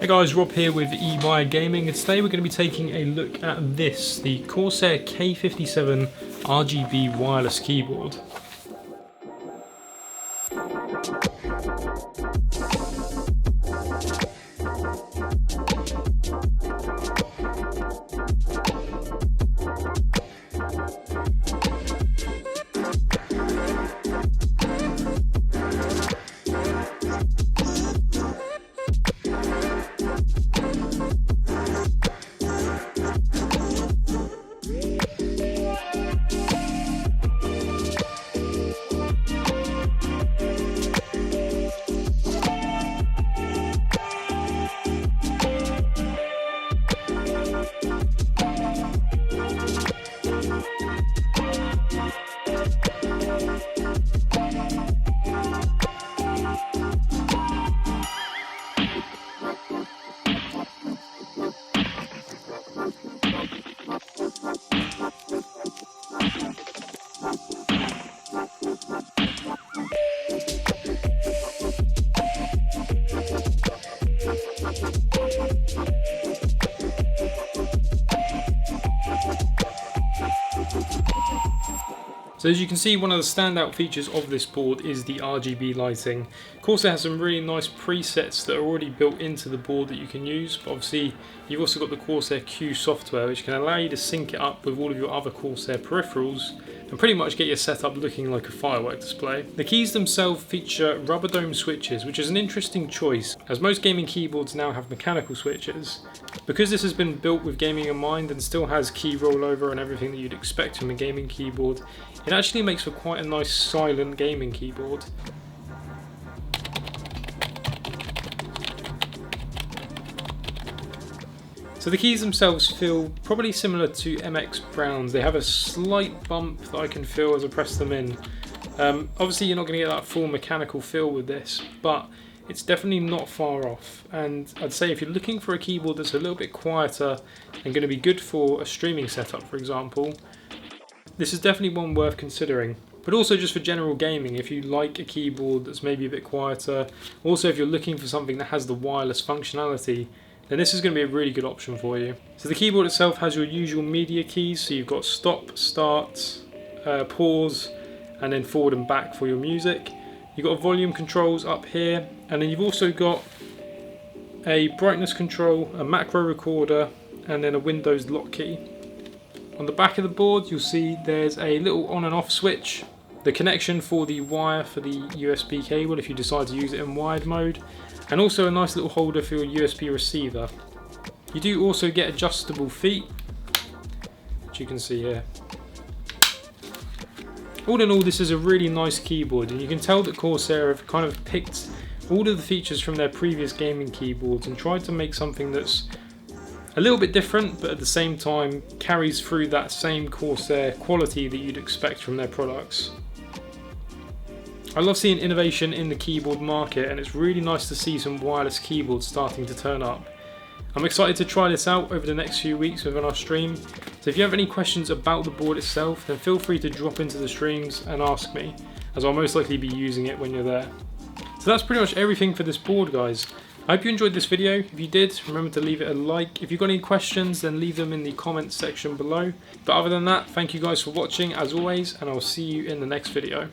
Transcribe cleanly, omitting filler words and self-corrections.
Hey guys, Rob here with eBuyer Gaming, and today we're going to be taking a look at this, the Corsair K57 RGB wireless keyboard. So as you can see, one of the standout features of this board is the RGB lighting. Corsair has some really nice presets that are already built into the board that you can use, but obviously you've also got the Corsair Q software, which can allow you to sync it up with all of your other Corsair peripherals and pretty much get your setup looking like a firework display. The keys themselves feature rubber dome switches, which is an interesting choice as most gaming keyboards now have mechanical switches. Because this has been built with gaming in mind and still has key rollover and everything that you'd expect from a gaming keyboard, it actually makes for quite a nice silent gaming keyboard. So the keys themselves feel probably similar to MX Browns. They have a slight bump that I can feel as I press them in. Obviously you're not going to get that full mechanical feel with this, but it's definitely not far off. And I'd say if you're looking for a keyboard that's a little bit quieter and going to be good for a streaming setup, for example, this is definitely one worth considering. But also just for general gaming, if you like a keyboard that's maybe a bit quieter, also if you're looking for something that has the wireless functionality, then this is going to be a really good option for you. So the keyboard itself has your usual media keys, so you've got stop, start, pause, and then forward and back for your music. You've got volume controls up here, and then you've also got a brightness control, a macro recorder, and then a Windows lock key. On the back of the board you'll see there's a little on and off switch, the connection for the wire for the USB cable if you decide to use it in wired mode, and also a nice little holder for your USB receiver. You do also get adjustable feet, which you can see here. All in all, this is a really nice keyboard, and you can tell that Corsair have kind of picked all of the features from their previous gaming keyboards and tried to make something that's a little bit different, but at the same time carries through that same Corsair quality that you'd expect from their products. I love seeing innovation in the keyboard market, and it's really nice to see some wireless keyboards starting to turn up. I'm excited to try this out over the next few weeks within our stream, so if you have any questions about the board itself, then feel free to drop into the streams and ask me, as I'll most likely be using it when you're there. So that's pretty much everything for this board, guys. I hope you enjoyed this video. If you did, remember to leave it a like. If you've got any questions, then leave them in the comments section below. But other than that, thank you guys for watching as always, and I'll see you in the next video.